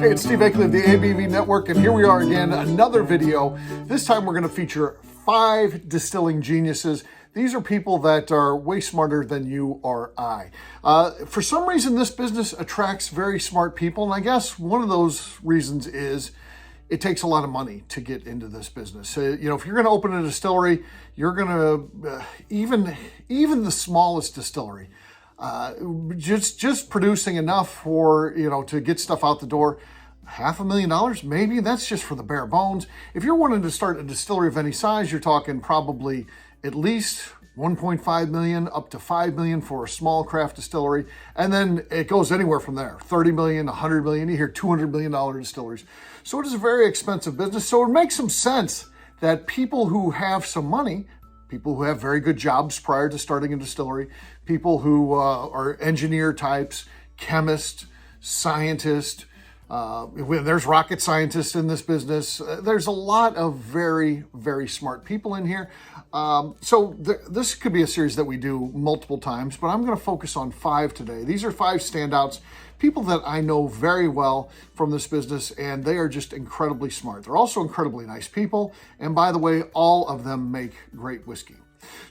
Hey, it's Steve Akley of the ABV Network, and here we are again, another video. This time we're going to feature 5 distilling geniuses. These are people that are way smarter than you or I. For some reason, this business attracts very smart people, and I guess one of those reasons is it takes a lot of money to get into this business. If you're going to open a distillery, you're going to, even the smallest distillery, just producing enough for, to get stuff out the door, $500,000, maybe. That's just for the bare bones. If you're wanting to start a distillery of any size, you're talking probably at least 1.5 million up to 5 million for a small craft distillery. And then it goes anywhere from there, 30 million, 100 million, you hear $200 million distilleries. So it is a very expensive business. So it makes some sense that people who have some money, people who have very good jobs prior to starting a distillery, people who are engineer types, chemists, scientists, there's rocket scientists in this business. There's a lot of very, very smart people in here. This could be a series that we do multiple times, but I'm going to focus on 5 today. These are 5 standouts, people that I know very well from this business, and they are just incredibly smart. They're also incredibly nice people. And by the way, all of them make great whiskey.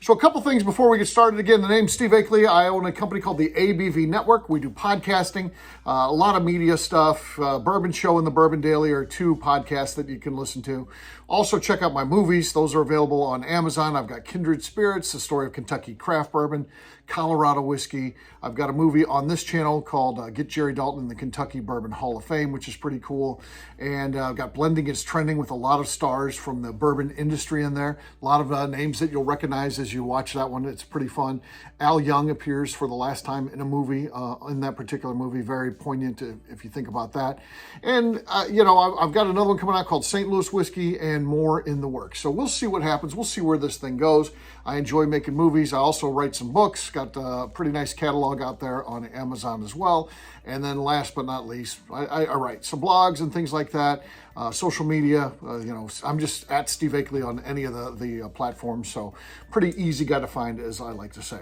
So a couple things before we get started. Again, the name's Steve Akley. I own a company called the ABV Network. We do podcasting, a lot of media stuff. Bourbon Show and the Bourbon Daily are 2 podcasts that you can listen to. Also, check out my movies. Those are available on Amazon. I've got Kindred Spirits, the story of Kentucky craft bourbon, Colorado whiskey. I've got a movie on this channel called Get Jerry Dalton in the Kentucky Bourbon Hall of Fame, which is pretty cool. And I've got Blending is Trending with a lot of stars from the bourbon industry in there. A lot of names that you'll recognize as you watch that one. It's pretty fun. Al Young appears for the last time in a movie, in that particular movie. Very poignant if you think about that. And, I've got another one coming out called St. Louis Whiskey and more in the works. So we'll see what happens. We'll see where this thing goes. I enjoy making movies. I also write some books. Got a pretty nice catalog out there on Amazon as well. And then last but not least, I write some blogs and things like that. Social media, I'm just at Steve Akley on any of the platforms. So pretty easy guy to find, as I like to say.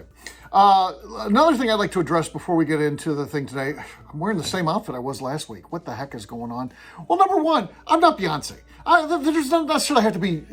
Another thing I'd like to address before we get into the thing today, I'm wearing the same outfit I was last week. What the heck is going on? Well, number one, I'm not Beyonce. There's not necessarily have to be,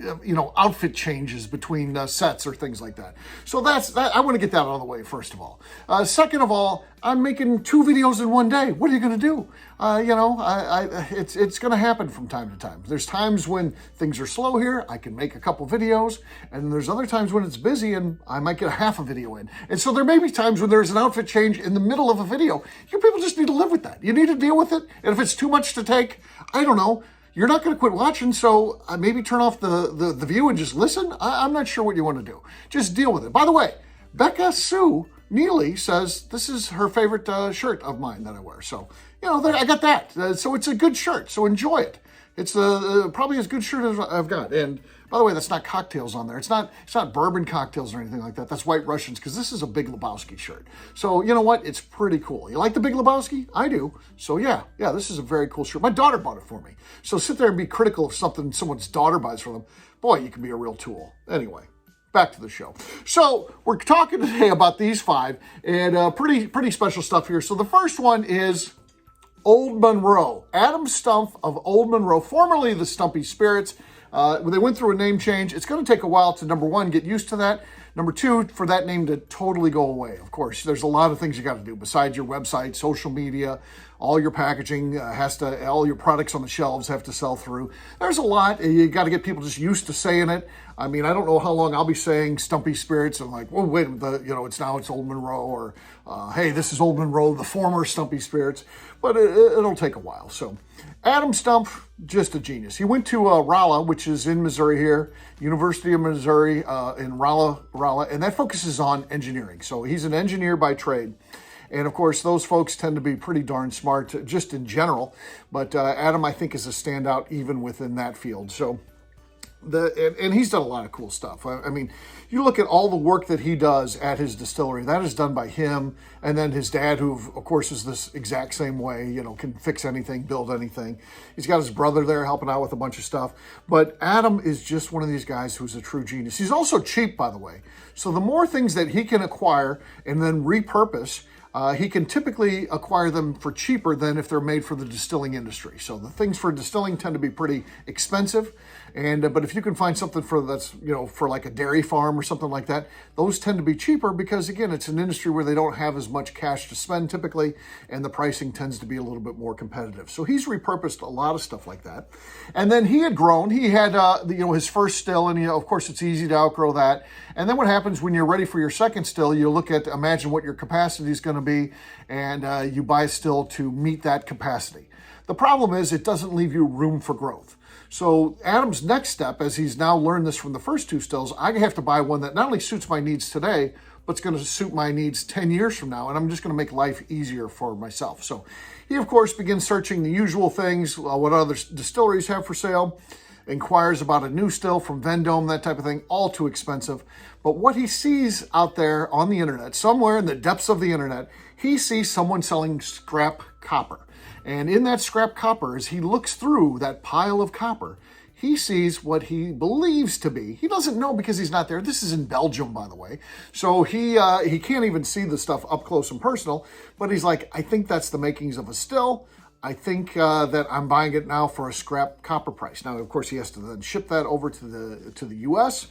outfit changes between sets or things like that. So that. I want to get that out of the way, first of all. Second of all, I'm making 2 videos in one day. What are you going to do? It's going to happen from time to time. There's times when things are slow here. I can make a couple videos, and there's other times when it's busy and I might get a half a video in. And so there may be times when there's an outfit change in the middle of a video. You people just need to live with that. You need to deal with it. And if it's too much to take, I don't know, you're not going to quit watching, so maybe turn off the view and just listen. I'm not sure what you want to do. Just deal with it. By the way, Becca Sue Neely says this is her favorite shirt of mine that I wear. So, I got that. So it's a good shirt, so enjoy it. It's probably as good shirt as I've got. And by the way, that's not cocktails on there. It's not bourbon cocktails or anything like that. That's White Russians, because this is a Big Lebowski shirt. So you know what? It's pretty cool. You like the Big Lebowski? I do. So yeah, this is a very cool shirt. My daughter bought it for me. So sit there and be critical of something someone's daughter buys for them. Boy, you can be a real tool. Anyway, back to the show. So we're talking today about these 5 and pretty special stuff here. So the first one is Old Monroe. Adam Stumpf of Old Monroe, formerly the Stumpy Spirits. They went through a name change. It's going to take a while to, number 1, get used to that. Number 2, for that name to totally go away. Of course, there's a lot of things you got to do besides your website, social media, all your packaging all your products on the shelves have to sell through. There's a lot. You got to get people just used to saying it. I mean, I don't know how long I'll be saying Stumpy Spirits. I'm like, well, wait, it's Old Monroe, or hey, this is Old Monroe, the former Stumpy Spirits. But it'll take a while. So Adam Stumpf, just a genius. He went to Rolla, which is in Missouri here, University of Missouri in Rolla, and that focuses on engineering. So he's an engineer by trade. And of course, those folks tend to be pretty darn smart just in general. But Adam, I think, is a standout even within that field. So and he's done a lot of cool stuff. I mean, you look at all the work that he does at his distillery, that is done by him. And then his dad, who of course is this exact same way, can fix anything, build anything. He's got his brother there helping out with a bunch of stuff. But Adam is just one of these guys who's a true genius. He's also cheap, by the way. So the more things that he can acquire and then repurpose, he can typically acquire them for cheaper than if they're made for the distilling industry. So the things for distilling tend to be pretty expensive, and but if you can find something for that's, you know, for like a dairy farm or something like that, those tend to be cheaper because, again, it's an industry where they don't have as much cash to spend typically, and the pricing tends to be a little bit more competitive. So he's repurposed a lot of stuff like that. And then he had grown. He had you know, his first still, and, you know, of course it's easy to outgrow that. And then what happens when you're ready for your second still, you look at, imagine what your capacity is going to be, and you buy a still to meet that capacity. The problem is it doesn't leave you room for growth. So Adam's next step, as he's now learned this from the first two stills, I have to buy one that not only suits my needs today, but it's going to suit my needs 10 years from now, and I'm just going to make life easier for myself. So he, of course, begins searching the usual things, what other distilleries have for sale, inquires about a new still from Vendome, that type of thing, all too expensive. But what he sees out there on the internet, somewhere in the depths of the internet, he sees someone selling scrap copper. And in that scrap copper, as he looks through that pile of copper, he sees what he believes to be. He doesn't know because he's not there. This is in Belgium, by the way. So he can't even see the stuff up close and personal. But he's like, I think that's the makings of a still. I think that I'm buying it now for a scrap copper price. Now, of course, he has to then ship that over to the U.S.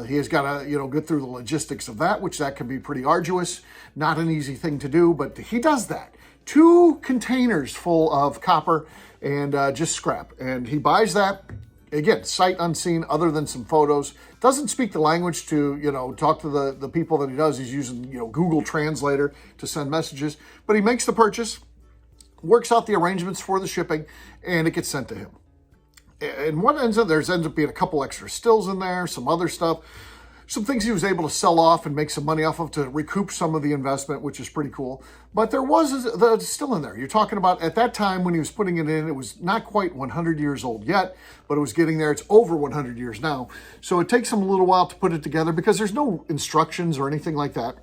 He has got to, you know, get through the logistics of that, which that can be pretty arduous. Not an easy thing to do, but he does that. 2 containers full of copper and just scrap. And he buys that, again, sight unseen, other than some photos. Doesn't speak the language to, you know, talk to the people that he does. He's using, you know, Google Translator to send messages. But he makes the purchase, works out the arrangements for the shipping, and it gets sent to him. And what ends up being a couple extra stills in there, some other stuff, some things he was able to sell off and make some money off of to recoup some of the investment, which is pretty cool. But there was the still in there. You're talking about, at that time when he was putting it in, it was not quite 100 years old yet, but it was getting there. It's over 100 years now. So it takes him a little while to put it together because there's no instructions or anything like that.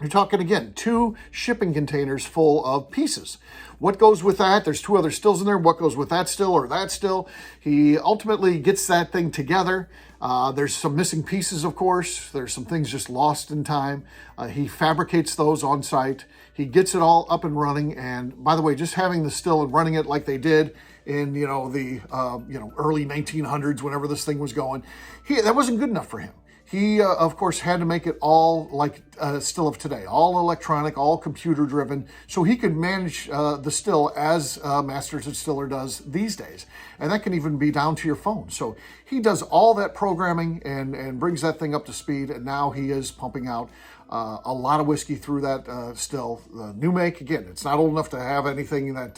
You're talking, again, 2 shipping containers full of pieces. What goes with that? There's 2 other stills in there. What goes with that still or that still? He ultimately gets that thing together. There's some missing pieces, of course. There's some things just lost in time. He fabricates those on site. He gets it all up and running. And by the way, just having the still and running it like they did in, you know, the early 1900s, whenever this thing was going, that wasn't good enough for him. He, of course, had to make it all like still of today, all electronic, all computer-driven, so he could manage the still as Master Distiller does these days. And that can even be down to your phone. So he does all that programming and brings that thing up to speed, and now he is pumping out a lot of whiskey through that still. The new make, again, it's not old enough to have anything that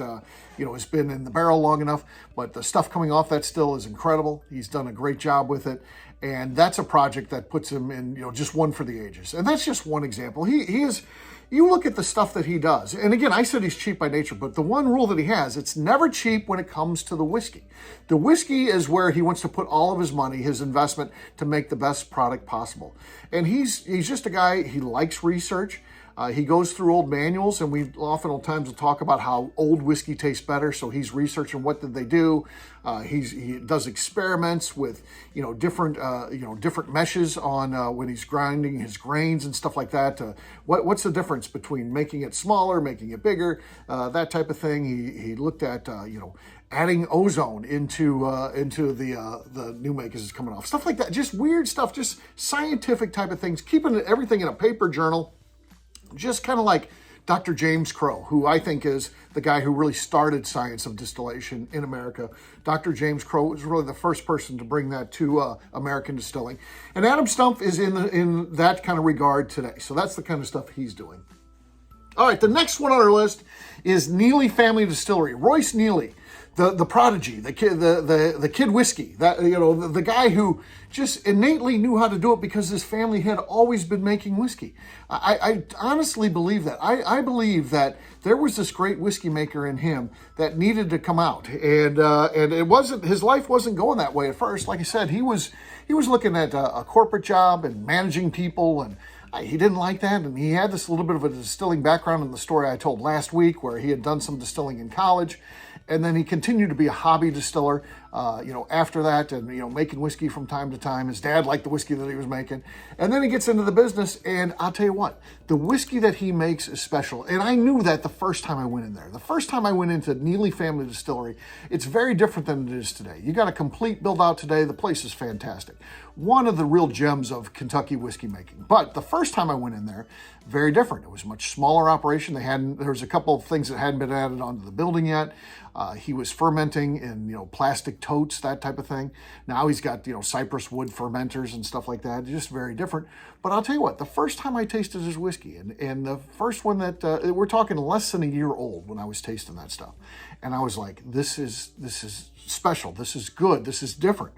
has been in the barrel long enough, but the stuff coming off that still is incredible. He's done a great job with it. And that's a project that puts him in, just one for the ages. And that's just one example. He is, you look at the stuff that he does. And again, I said he's cheap by nature, but the one rule that he has, it's never cheap when it comes to the whiskey. The whiskey is where he wants to put all of his money, his investment, to make the best product possible. And he's just a guy, he likes research. He goes through old manuals, and we oftentimes will talk about how old whiskey tastes better. So he's researching what did they do. He does experiments with different meshes on when he's grinding his grains and stuff like that. What's the difference between making it smaller, making it bigger, that type of thing. He looked at adding ozone into the new make as it's coming off, stuff like that. Just weird stuff, just scientific type of things. Keeping everything in a paper journal. Just kind of like Dr. James Crowe, who I think is the guy who really started science of distillation in America. Dr. James Crowe was really the first person to bring that to American distilling. And Adam Stumpf is in that kind of regard today. So that's the kind of stuff he's doing. All right, the next one on our list is Neely Family Distillery. Royce Neely, the prodigy, the kid whiskey, the guy who just innately knew how to do it because his family had always been making whiskey. I honestly believe that. I believe that there was this great whiskey maker in him that needed to come out, and it wasn't, his life wasn't going that way at first. Like I said, he was looking at a corporate job and managing people, and he didn't like that, and he had this little bit of a distilling background in the story I told last week where he had done some distilling in college, and then he continued to be a hobby distiller after that, and, making whiskey from time to time. His dad liked the whiskey that he was making. And then he gets into the business, and I'll tell you what, the whiskey that he makes is special. And I knew that the first time I went in there. The first time I went into Neely Family Distillery, it's very different than it is today. You got a complete build out today. The place is fantastic. One of the real gems of Kentucky whiskey making. But the first time I went in there, very different. It was a much smaller operation. There was a couple of things that hadn't been added onto the building yet. He was fermenting in, plastic totes, that type of thing. Now he's got, cypress wood fermenters and stuff like that. Just very different. But I'll tell you what, the first time I tasted his whiskey, and the first one that, we're talking less than a year old when I was tasting that stuff. And I was like, this is special. This is good. This is different.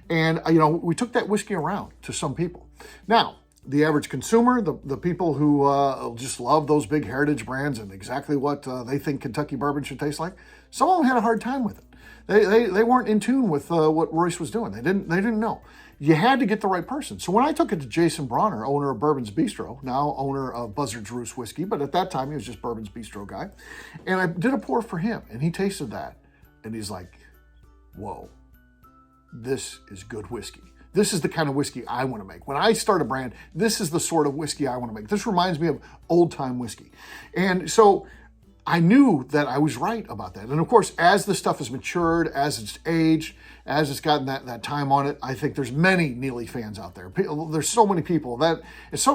And, we took that whiskey around to some people. Now, the average consumer, the people who just love those big heritage brands and exactly what they think Kentucky bourbon should taste like, some of them had a hard time with it. They weren't in tune with what Royce was doing. They didn't know. You had to get the right person. So when I took it to Jason Bronner, owner of Bourbon's Bistro, now owner of Buzzard's Roost Whiskey, but at that time he was just Bourbon's Bistro guy, and I did a pour for him, and he tasted that, and he's like, whoa, this is good whiskey. This is the kind of whiskey I want to make. When I start a brand, this is the sort of whiskey I want to make. This reminds me of old-time whiskey. And so I knew that I was right about that. And of course, as the stuff has matured, as it's aged, as it's gotten that time on it, I think there's many Neely fans out there. There's so many people that,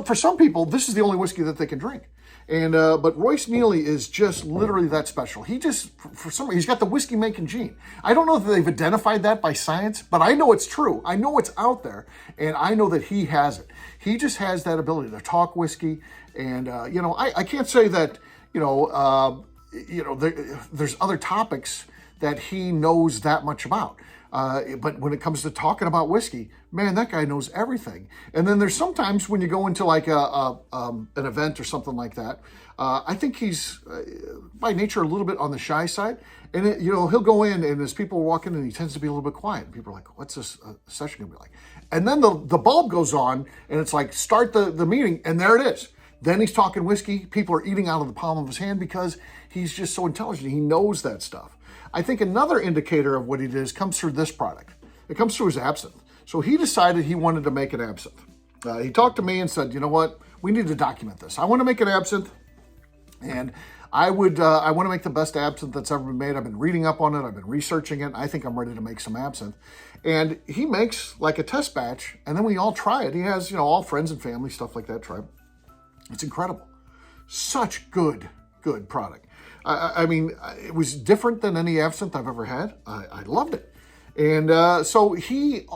for some people, this is the only whiskey that they can drink. And but Royce Neely is just literally that special. He just, for some reason, he's got the whiskey making gene. I don't know that they've identified that by science, but I know it's true. I know it's out there, and I know that he has it. He just has that ability to talk whiskey. And I can't say that there's other topics that he knows that much about. But when it comes to talking about whiskey, man, that guy knows everything. And then there's sometimes when you go into like an event or something like that, I think he's by nature a little bit on the shy side. And he'll go in, and as people are walking in, he tends to be a little bit quiet. And people are like, what's this session gonna be like? And then the bulb goes on, and it's like, start the meeting, and there it is. Then he's talking whiskey. People are eating out of the palm of his hand because he's just so intelligent. He knows that stuff. I think another indicator of what he does comes through this product. It comes through his absinthe. So he decided he wanted to make an absinthe. He talked to me and said, you know what? We need to document this. I want to make an absinthe, and I want to make the best absinthe that's ever been made. I've been reading up on it. I've been researching it. I think I'm ready to make some absinthe. And he makes like a test batch, and then we all try it. He has, all friends and family, stuff like that, try it. It's incredible. Such good product. I mean, it was different than any absinthe I've ever had. I loved it. And so he,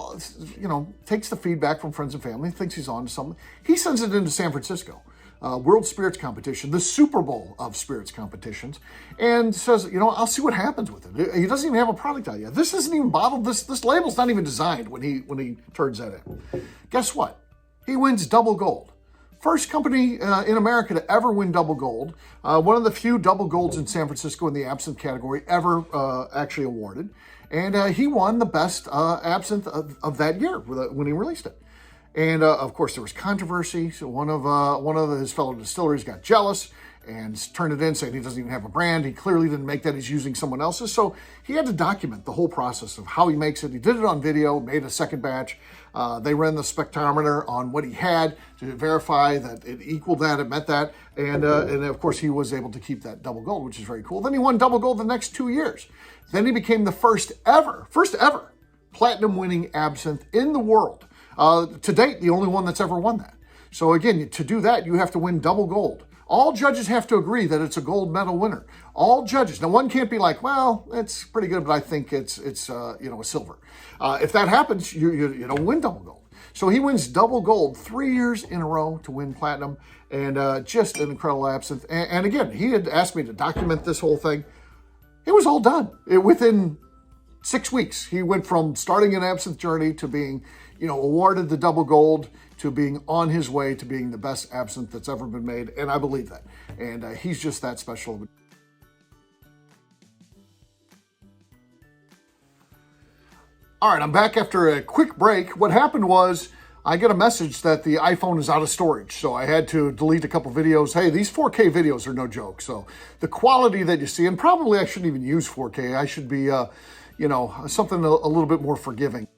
takes the feedback from friends and family, thinks he's on to something. He sends it into San Francisco, World Spirits Competition, the Super Bowl of spirits competitions, and says, I'll see what happens with it. He doesn't even have a product out yet. This isn't even bottled. This label's not even designed when he turns that in. Guess what? He wins double gold. First company in America to ever win double gold. One of the few double golds in San Francisco in the absinthe category ever actually awarded. And he won the best absinthe of that year when he released it. And of course, there was controversy. So one of his fellow distilleries got jealous and turned it in, saying he doesn't even have a brand. He clearly didn't make that. He's using someone else's. So he had to document the whole process of how he makes it. He did it on video, made a second batch. They ran the spectrometer on what he had to verify that it equaled that, it met that. And of course, he was able to keep that double gold, which is very cool. Then he won double gold the next 2 years. Then he became the first ever platinum winning absinthe in the world. To date, the only one that's ever won that. So again, to do that, you have to win double gold. All judges have to agree that it's a gold medal winner. All judges. Now, one can't be like, well, it's pretty good, but I think it's a silver. If that happens, you don't win double gold. So he wins double gold 3 years in a row to win platinum, and just an incredible absinthe. And again, he had asked me to document this whole thing. It was all done. Within 6 weeks, he went from starting an absinthe journey to being, awarded the double gold, to being on his way to being the best absinthe that's ever been made. And I believe that. And he's just that special. All right, I'm back after a quick break. What happened was I get a message that the iPhone is out of storage. So I had to delete a couple videos. Hey, these 4K videos are no joke. So the quality that you see, and probably I shouldn't even use 4K. I should be you know, something a little bit more forgiving.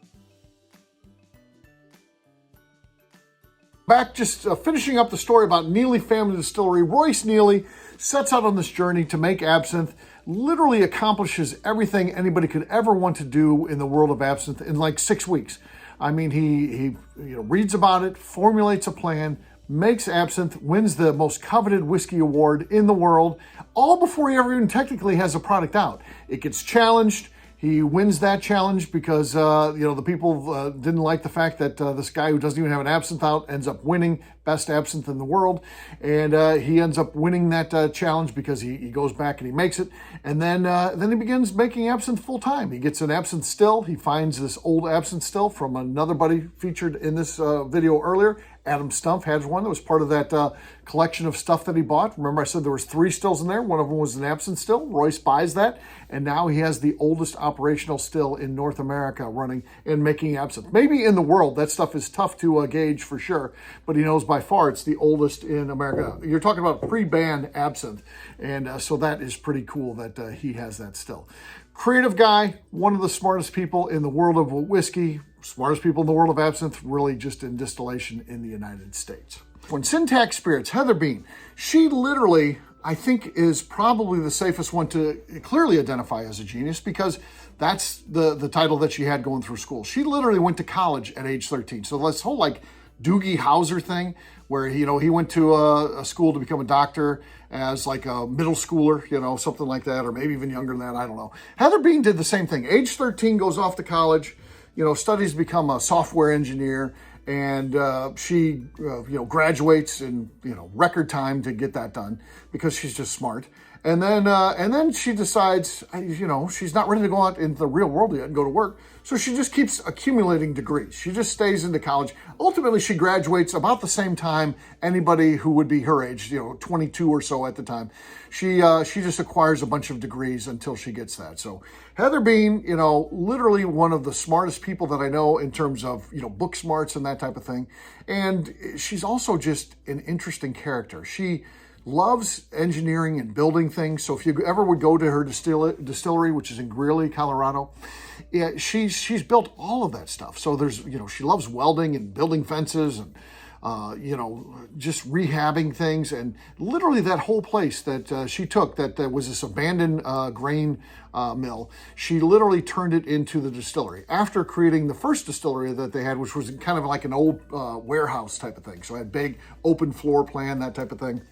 Back, just finishing up the story about Neely Family Distillery. Royce Neely sets out on this journey to make absinthe, literally accomplishes everything anybody could ever want to do in the world of absinthe in like 6 weeks. I mean, he reads about it, formulates a plan, makes absinthe, wins the most coveted whiskey award in the world, all before he ever even technically has a product out. It gets challenged. He wins that challenge because, the people didn't like the fact that this guy who doesn't even have an absinthe out ends up winning best absinthe in the world. And he ends up winning that challenge because he goes back and he makes it. And then he begins making absinthe full time. He gets an absinthe still. He finds this old absinthe still from another buddy featured in this video earlier. Adam Stumpf has one that was part of that collection of stuff that he bought. Remember I said there was 3 stills in there. One of them was an absinthe still. Royce buys that, and now he has the oldest operational still in North America running and making absinthe. Maybe in the world. That stuff is tough to gauge for sure, but he knows by far it's the oldest in America. You're talking about pre-ban absinthe, and so that is pretty cool that he has that still. Creative guy, one of the smartest people in the world of whiskey, smartest people in the world of absinthe, really just in distillation in the United States. When Syntax Spirits, Heather Bean, she literally, I think, is probably the safest one to clearly identify as a genius because that's the title that she had going through school. She literally went to college at age 13. So this whole like Doogie Howser thing where, he went to a school to become a doctor as like a middle schooler, something like that, or maybe even younger than that, I don't know. Heather Bean did the same thing. Age 13, goes off to college, studies to become a software engineer, and she, graduates in, record time to get that done because she's just smart. And then she decides, she's not ready to go out into the real world yet and go to work. So she just keeps accumulating degrees. She just stays into college. Ultimately, she graduates about the same time anybody who would be her age, 22 or so at the time. She just acquires a bunch of degrees until she gets that. So Heather Bean, literally one of the smartest people that I know in terms of, book smarts and that type of thing. And she's also just an interesting character. She loves engineering and building things. So if you ever would go to her distillery, which is in Greeley, Colorado, yeah, she's built all of that stuff. So there's, she loves welding and building fences and, just rehabbing things. And literally that whole place that she took that was this abandoned grain mill, she literally turned it into the distillery after creating the first distillery that they had, which was kind of like an old warehouse type of thing. So it had big open floor plan, that type of thing.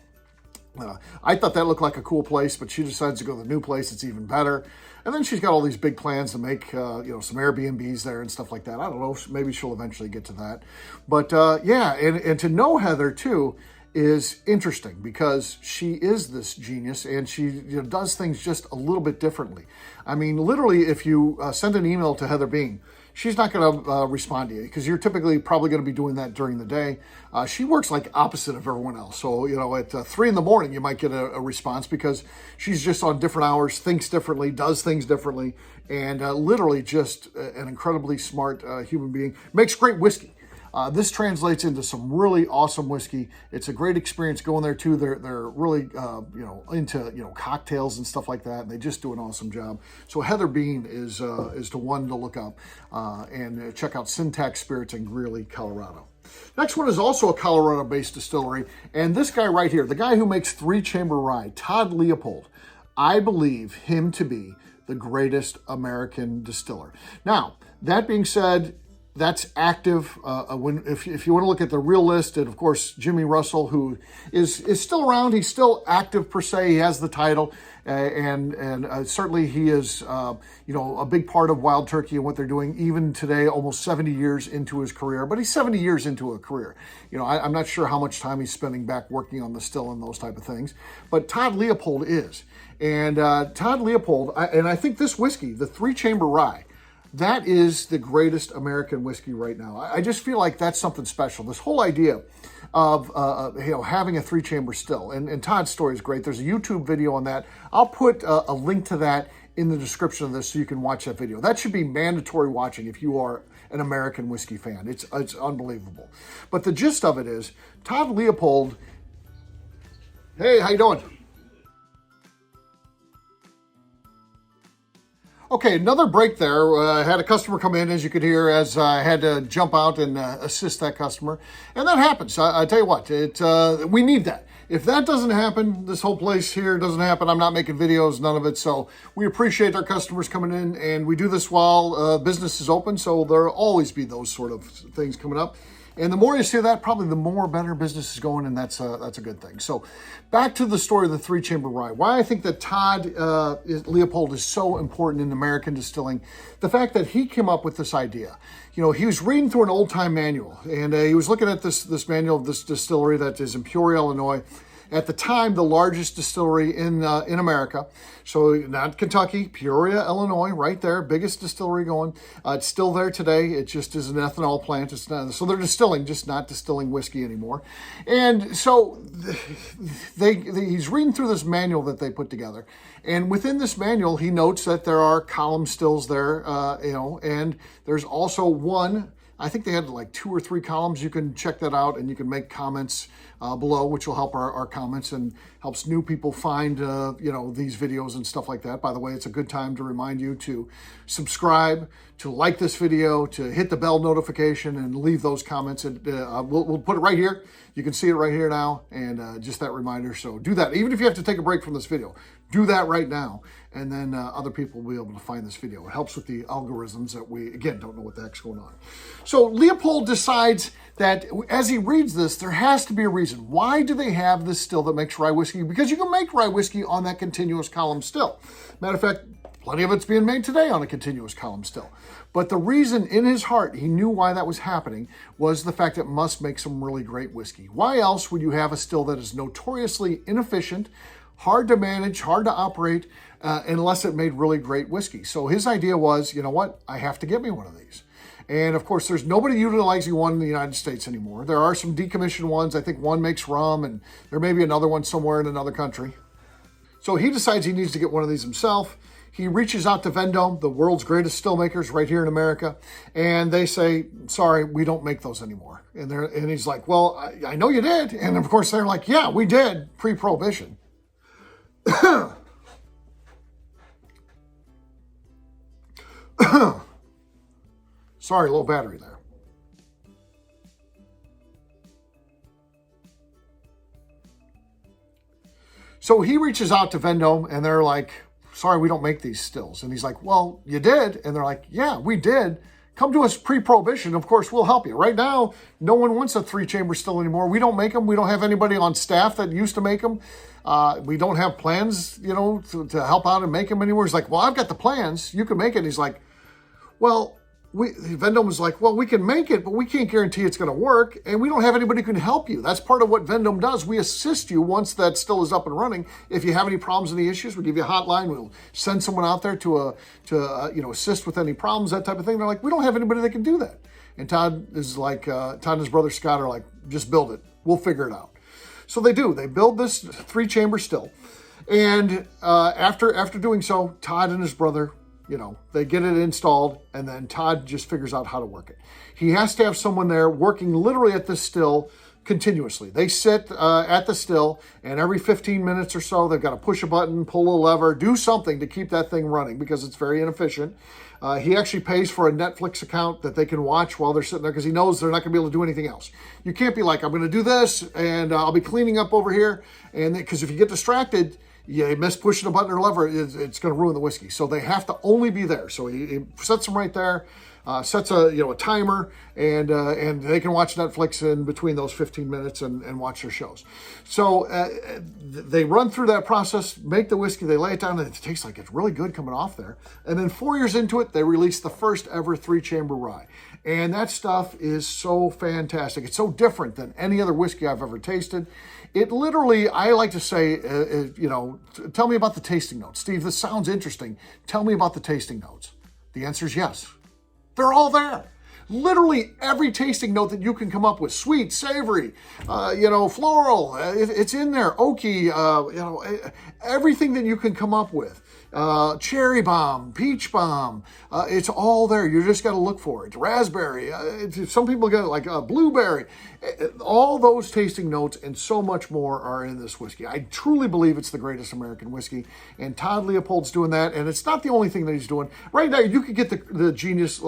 I thought that looked like a cool place, but she decides to go to the new place. It's even better. And then she's got all these big plans to make, some Airbnbs there and stuff like that. I don't know. Maybe she'll eventually get to that. But and to know Heather too is interesting because she is this genius and she does things just a little bit differently. I mean, literally, if you send an email to Heather Bean, she's not going to respond to you because you're typically probably going to be doing that during the day. She works like opposite of everyone else. So, at 3 a.m, you might get a response because she's just on different hours, thinks differently, does things differently, and literally just an incredibly smart human being. Makes great whiskey. This translates into some really awesome whiskey. It's a great experience going there too. They're really into cocktails and stuff like that. And they just do an awesome job. So Heather Bean is the one to look up and check out Syntax Spirits in Greeley, Colorado. Next one is also a Colorado-based distillery, and this guy right here, the guy who makes 3-chamber rye, Todd Leopold. I believe him to be the greatest American distiller. Now, that being said, that's active. If you want to look at the real list, and of course Jimmy Russell, who is still around, he's still active per se. He has the title, and certainly he is a big part of Wild Turkey and what they're doing even today, almost 70 years into his career. But he's 70 years into a career. I'm not sure how much time he's spending back working on the still and those type of things. But Todd Leopold is, and Todd Leopold, and I think this whiskey, the 3-chamber rye, that is the greatest American whiskey right now. I just feel like that's something special. This whole idea of having a 3-chamber still, and Todd's story is great. There's a YouTube video on that. I'll put a link to that in the description of this so you can watch that video. That should be mandatory watching if you are an American whiskey fan. It's unbelievable. But the gist of it is Todd Leopold. Hey, how you doing? Okay, another break there. I had a customer come in, as you could hear, as I had to jump out and assist that customer. And that happens. I tell you what, we need that. If that doesn't happen, this whole place here doesn't happen, I'm not making videos, none of it. So we appreciate our customers coming in, and we do this while business is open. So there'll always be those sort of things coming up. And the more you see that, probably the more better business is going, and that's a good thing. So back to the story of the three-chamber rye. Why I think that Todd Leopold is so important in American distilling, the fact that he came up with this idea. You know, he was reading through an old-time manual, and he was looking at this manual of this distillery that is in Peoria, Illinois. At the time, the largest distillery in America. So not Kentucky, Peoria, Illinois, right there, biggest distillery going. It's still there today. It just is an ethanol plant. It's not, so they're distilling, just not distilling whiskey anymore. And so he's reading through this manual that they put together. And within this manual, he notes that there are column stills there, and there's also one. I think they had like 2 or 3 columns. You can check that out, and you can make comments below, which will help our comments and helps new people find, these videos and stuff like that. By the way, it's a good time to remind you to subscribe, to like this video, to hit the bell notification, and leave those comments. And we'll put it right here. You can see it right here now, and just that reminder. So do that. Even if you have to take a break from this video, do that right now, and then other people will be able to find this video. It helps with the algorithms that we, again, don't know what the heck's going on. So Leopold decides that as he reads this, there has to be a reason. Why do they have this still that makes rye whiskey? Because you can make rye whiskey on that continuous column still. Matter of fact, plenty of it's being made today on a continuous column still. But the reason in his heart, he knew why that was happening, was the fact that it must make some really great whiskey. Why else would you have a still that is notoriously inefficient, hard to manage, hard to operate, unless it made really great whiskey? So his idea was, you know what, I have to get me one of these. And of course, there's nobody utilizing one in the United States anymore. There are some decommissioned ones. I think one makes rum, and there may be another one somewhere in another country. So he decides he needs to get one of these himself. He reaches out to Vendome, the world's greatest still makers right here in America, and they say, sorry, we don't make those anymore. And he's like, well, I know you did. And of course, they're like, yeah, we did, pre-prohibition. Sorry, low battery there. So he reaches out to Vendome, and they're like, sorry, we don't make these stills. And he's like, well, you did. And they're like, yeah, we did. Come to us pre-prohibition. Of course, we'll help you. Right now, no one wants a 3-chamber still anymore. We don't make them. We don't have anybody on staff that used to make them. We don't have plans, to help out and make them anymore. He's like, well, I've got the plans. You can make it. And he's like, well, Vendome was like, well, we can make it, but we can't guarantee it's going to work, and we don't have anybody who can help you. That's part of what Vendome does. We assist you once that still is up and running. If you have any problems, any issues, we'll give you a hotline. We'll send someone out there to assist with any problems, that type of thing. They're like, we don't have anybody that can do that. And Todd and his brother Scott are like, just build it. We'll figure it out. So they do. They build this 3-chamber still. And after doing so, Todd and his brother, they get it installed, and then Todd just figures out how to work it. He has to have someone there working literally at the still continuously. They sit at the still, and every 15 minutes or so, they've got to push a button, pull a lever, do something to keep that thing running because it's very inefficient. He actually pays for a Netflix account that they can watch while they're sitting there because he knows they're not going to be able to do anything else. You can't be like, I'm going to do this, and I'll be cleaning up over here, and because if you get distracted, you miss pushing a button or lever, it's going to ruin the whiskey. So they have to only be there. So he sets them right there, sets a timer, and they can watch Netflix in between those 15 minutes and watch their shows. So they run through that process, make the whiskey, they lay it down, and it tastes like it's really good coming off there. And then 4 years into it, they release the first ever 3-chamber rye. And that stuff is so fantastic. It's so different than any other whiskey I've ever tasted. It literally, I like to say, tell me about the tasting notes. Steve, this sounds interesting. Tell me about the tasting notes. The answer is yes. They're all there. Literally every tasting note that you can come up with, sweet, savory, floral, it's in there, oaky, everything that you can come up with. Cherry bomb, peach bomb, it's all there. You just got to look for it. Raspberry, some people get like blueberry. All those tasting notes and so much more are in this whiskey. I truly believe it's the greatest American whiskey, and Todd Leopold's doing that. And it's not the only thing that he's doing. Right now, you could get the genius,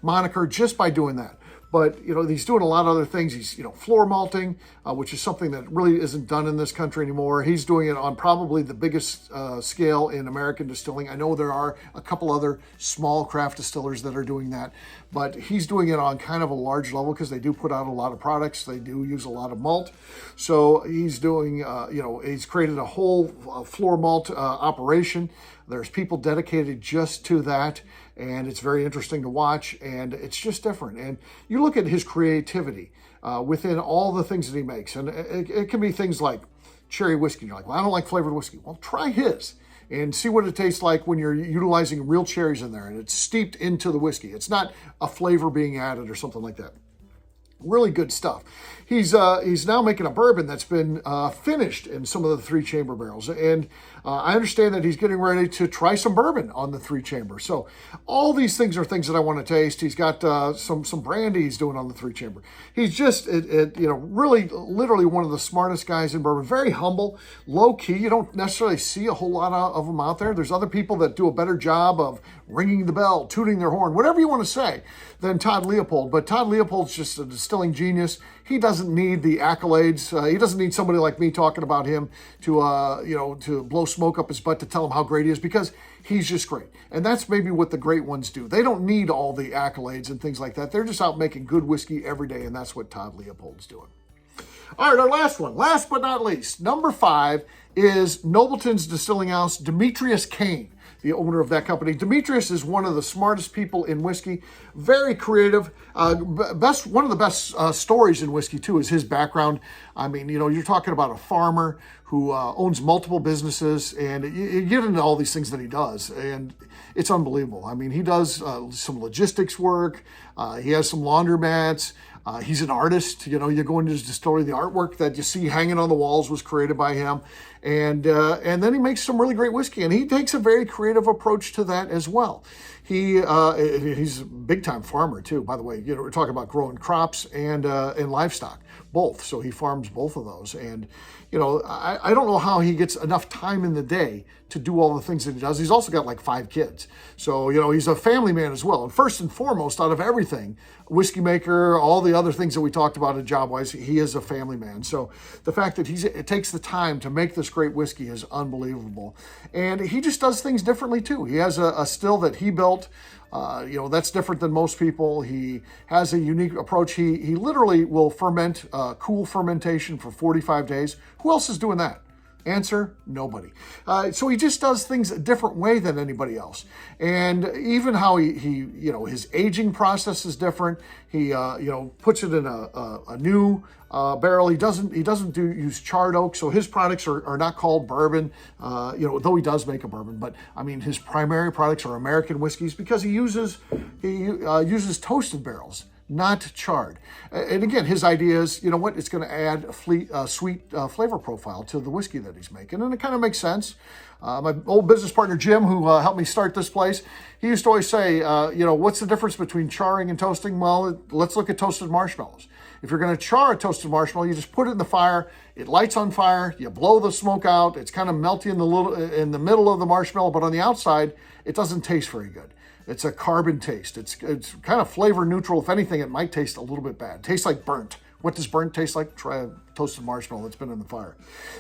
moniker just by doing that. But, he's doing a lot of other things. He's, floor malting, which is something that really isn't done in this country anymore. He's doing it on probably the biggest scale in American distilling. I know there are a couple other small craft distillers that are doing that, but he's doing it on kind of a large level because they do put out a lot of products. They do use a lot of malt. So he's doing, he's created a whole floor malt operation. There's people dedicated just to that, and it's very interesting to watch, and it's just different. And you look at his creativity within all the things that he makes, and it can be things like cherry whiskey. You're like, well, I don't like flavored whiskey. Well, try his and see what it tastes like when you're utilizing real cherries in there, and it's steeped into the whiskey. It's not a flavor being added or something like that. Really good stuff. He's now making a bourbon that's been finished in some of the 3-chamber barrels. And I understand that he's getting ready to try some bourbon on the 3-chamber. So all these things are things that I want to taste. He's got some brandy he's doing on the 3-chamber. He's just, really, literally one of the smartest guys in bourbon. Very humble, low key. You don't necessarily see a whole lot of them out there. There's other people that do a better job of ringing the bell, tooting their horn, whatever you want to say, than Todd Leopold. But Todd Leopold's just a distilling genius. He doesn't need the accolades. He doesn't need somebody like me talking about him to blow smoke up his butt to tell him how great he is, because he's just great. And that's maybe what the great ones do. They don't need all the accolades and things like that. They're just out making good whiskey every day, and that's what Todd Leopold's doing. All right, our last one, last but not least, number 5 is Nobleton's Distilling House, Demetrius Kane, the owner of that company. Demetrius is one of the smartest people in whiskey, very creative. One of the best stories in whiskey, too, is his background. I mean, you're talking about a farmer who owns multiple businesses, and you get into all these things that he does, and it's unbelievable. I mean, he does some logistics work. He has some laundromats. He's an artist. You go into his distillery, the artwork that you see hanging on the walls was created by him. And then he makes some really great whiskey, and he takes a very creative approach to that as well. He's a big-time farmer, too, by the way. We're talking about growing crops and livestock, both. So he farms both of those. And, I don't know how he gets enough time in the day to do all the things that he does. He's also got like 5 kids. So, he's a family man as well. And first and foremost, out of everything, whiskey maker, all the other things that we talked about in job-wise, he is a family man. So the fact that it takes the time to make this great whiskey is unbelievable. And he just does things differently, too. He has a still that he built. That's different than most people. He has a unique approach. He literally will ferment, cool fermentation for 45 days. Who else is doing that? Answer, nobody. So he just does things a different way than anybody else. And even how he his aging process is different. He, puts it in a new barrel. He doesn't use charred oak. So his products are not called bourbon, though he does make a bourbon. But I mean, his primary products are American whiskeys because he uses toasted barrels, not charred. And again, his idea is, it's going to add a sweet flavor profile to the whiskey that he's making. And it kind of makes sense. My old business partner, Jim, who helped me start this place, he used to always say, what's the difference between charring and toasting? Well, let's look at toasted marshmallows. If you're going to char a toasted marshmallow, you just put it in the fire. It lights on fire. You blow the smoke out. It's kind of melty in the middle of the marshmallow, but on the outside, it doesn't taste very good. It's a carbon taste. It's kind of flavor neutral. If anything, it might taste a little bit bad. It tastes like burnt. What does burnt taste like? Try a toasted marshmallow that's been in the fire.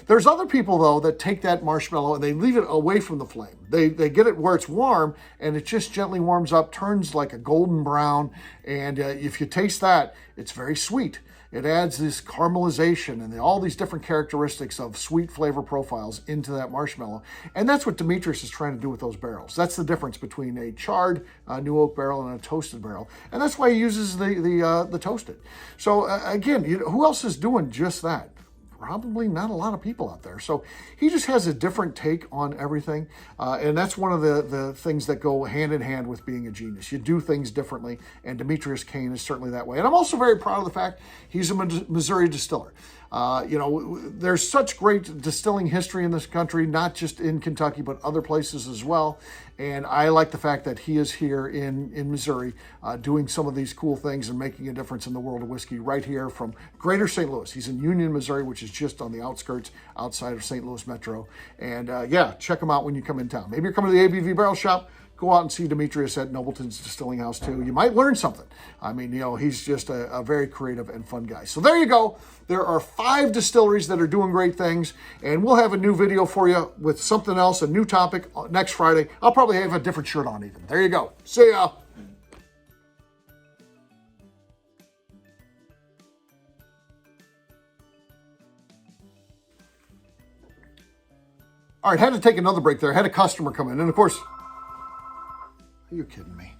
There's other people, though, that take that marshmallow and they leave it away from the flame. They get it where it's warm, and it just gently warms up, turns like a golden brown, and if you taste that, it's very sweet. It adds this caramelization and all these different characteristics of sweet flavor profiles into that marshmallow. And that's what Demetrius is trying to do with those barrels. That's the difference between a charred new oak barrel and a toasted barrel. And that's why he uses the toasted. So again, who else is doing just that? Probably not a lot of people out there. So he just has a different take on everything. And that's one of the things that go hand in hand with being a genius. You do things differently. And Demetrius Kane is certainly that way. And I'm also very proud of the fact he's a Missouri distiller. You know, there's such great distilling history in this country, not just in Kentucky, but other places as well. And I like the fact that he is here in Missouri doing some of these cool things and making a difference in the world of whiskey right here from Greater St. Louis. He's in Union, Missouri, which is just on the outskirts outside of St. Louis Metro. And yeah, check him out when you come in town. Maybe you're coming to the ABV Barrel Shop. Go out and see Demetrius at Nobleton's Distilling House too. You might learn something. I mean, you know, he's just a very creative and fun guy. So there you go. There are 5 distilleries that are doing great things, and we'll have a new video for you with something else, a new topic next Friday. I'll probably have a different shirt on even. There you go. See ya. All right, had to take another break there. Had a customer come in, and of course, are you kidding me?